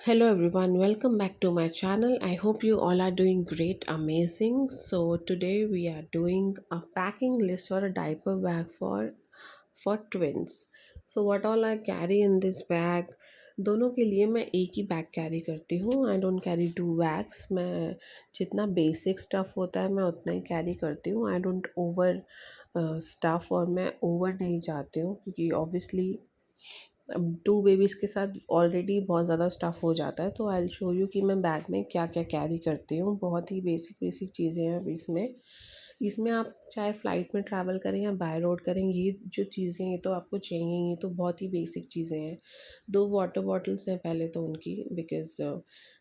Hello everyone, welcome back to my channel. I hope you all are doing great, amazing. So today we are doing a packing list or a diaper bag for twins. So what all I carry in this bag? दोनों के लिए मैं एक ही bag carry करती हूँ. I don't carry two bags. मैं जितना basic stuff होता है मैं उतना ही कैरी करती हूँ. आई डोंट ओवर स्टफ़ और मैं ओवर नहीं जाती हूँ क्योंकि ऑब्वियसली अब 2 बेबीज़ के साथ ऑलरेडी बहुत ज़्यादा स्टफ़ हो जाता है. तो आई विल शो यू कि मैं बैग में क्या-क्या कैरी करती हूँ. बहुत ही बेसिक चीज़ें हैं अब इसमें. इसमें आप चाहे फ़्लाइट में ट्रैवल करें या बाय रोड करें, ये जो चीज़ें ये तो आपको चाहिए ही. ये तो बहुत ही बेसिक चीज़ें हैं. 2 वाटर बॉटल्स हैं पहले तो उनकी, because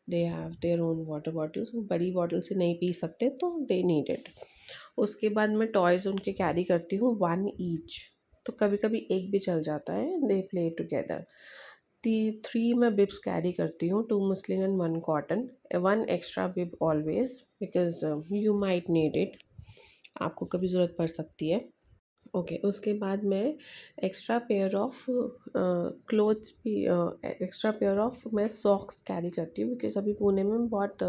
they have their own water bottles. वो बड़ी बॉटल से नहीं पी सकते तो दे नीड इट. उसके बाद मैं टॉयज़ उनके कैरी करती हूँ 1 ईच. तो कभी-कभी एक भी चल जाता है. They play together. ती 3 मैं बिब्स कैरी करती हूँ, 2 muslin and 1 cotton. 1 extra bib always because you might need it. आपको कभी ज़रूरत पड़ सकती है. ओके, उसके बाद मैं एक्स्ट्रा पेयर ऑफ क्लोथ्स भी एक्स्ट्रा पेयर ऑफ मैं सॉक्स कैरी करती हूँ बिकॉज़ अभी पुणे में बहुत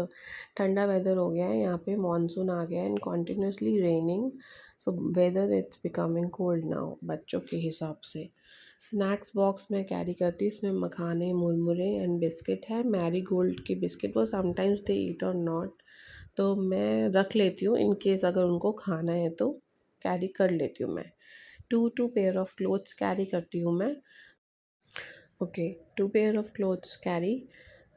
ठंडा वेदर हो गया है. यहाँ पे मानसून आ गया है and continuously raining. So whether it's becoming cold now बच्चों के हिसाब से. स्नैक्स बॉक्स में कैरी करती हूँ. इसमें मखाने, मुरमुरे एंड बिस्किट है. मैरी गोल्ड के बिस्किट वो समटाइम्स दे ईट और नॉट, तो मैं रख लेती हूँ इन केस अगर उनको खाना है तो कैरी कर लेती हूँ मैं. 2 पेयर ऑफ क्लोथ्स कैरी करती हूँ मैं. Okay, 2 pair of clothes carry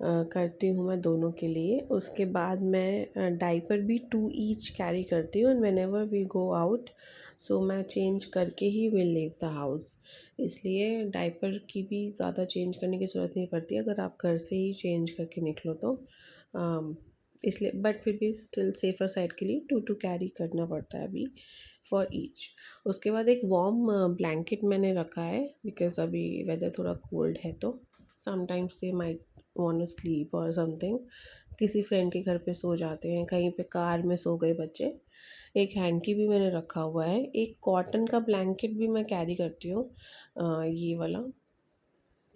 करती हूँ मैं दोनों के लिए. उसके बाद मैं डायपर भी 2 ईच कैरी करती हूँ. And whenever we go out so मैं चेंज करके ही विल लीव द हाउस. इसलिए डायपर की भी ज़्यादा चेंज करने की ज़रूरत नहीं पड़ती अगर आप घर से ही चेंज करके निकलो तो. इसलिए बट फिर भी स्टिल सेफ़र साइड के लिए 2 कैरी करना पड़ता है अभी फॉर ईच. उसके बाद एक वार्म ब्लैंकेट मैंने रखा है बिकॉज़ अभी वेदर थोड़ा कोल्ड है तो sometimes they might want to sleep और समथिंग. किसी फ्रेंड के घर पे सो जाते हैं, कहीं पे कार में सो गए बच्चे. एक हैंकी भी मैंने रखा हुआ है. एक कॉटन का ब्लैंकेट भी मैं कैरी करती हूँ, ये वाला.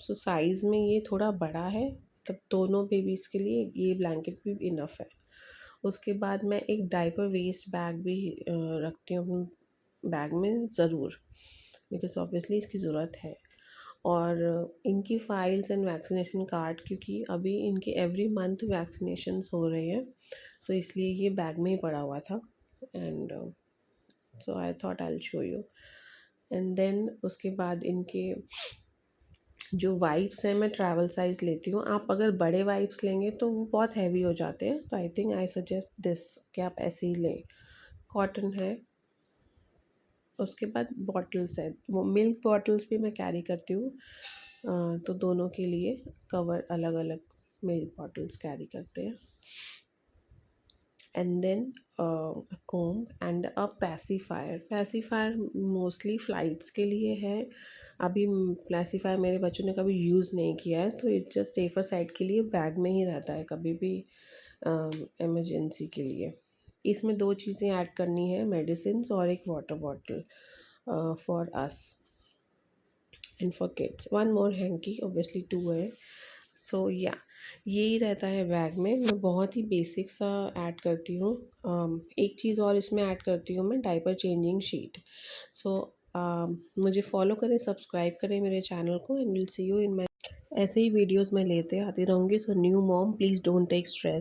सो साइज़ में ये थोड़ा बड़ा है, तब दोनों बेबीज़ के लिए ये ब्लैंकेट भी इनफ है. उसके बाद मैं एक डायपर वेस्ट बैग भी रखती हूँ अपने बैग में ज़रूर बिकॉज़ ऑब्वियसली इसकी ज़रूरत है. और इनकी फ़ाइल्स एंड वैक्सीनेशन कार्ड क्योंकि अभी इनके एवरी मंथ वैक्सीनेशंस हो रहे हैं, सो इसलिए ये बैग में ही पड़ा हुआ था. And so I thought I will show you. And then उसके बाद इनके जो वाइप्स हैं मैं ट्रैवल साइज़ लेती हूँ. आप अगर बड़े वाइप्स लेंगे तो वो बहुत हैवी हो जाते हैं, तो I think I suggest this कि आप ऐसे ही लें. कॉटन है. उसके बाद बॉटल्स है, वो मिल्क बॉटल्स भी मैं कैरी करती हूँ. तो दोनों के लिए कवर अलग अलग मिल्क बॉटल्स कैरी करते हैं. And then comb and a pacifier. Pacifier mostly flights के लिए है. अभी पैसिफायर मेरे बच्चों ने कभी यूज़ नहीं किया है, तो इट्स जस्ट सेफ़र साइड के लिए बैग में ही रहता है कभी भी इमरजेंसी के लिए. इसमें 2 चीज़ें ऐड करनी है, मेडिसिन्स और एक water bottle for us and for kids. 1 more hanky, obviously 2 है. सो या यही रहता है बैग में. मैं बहुत ही बेसिक सा ऐड करती हूँ. एक चीज़ और इसमें ऐड करती हूँ मैं, डायपर चेंजिंग शीट. सो मुझे फॉलो करें, सब्सक्राइब करें मेरे चैनल को and will see you in my ऐसे ही वीडियोस मैं लेते आती रहूँगी. So new mom please don't take stress.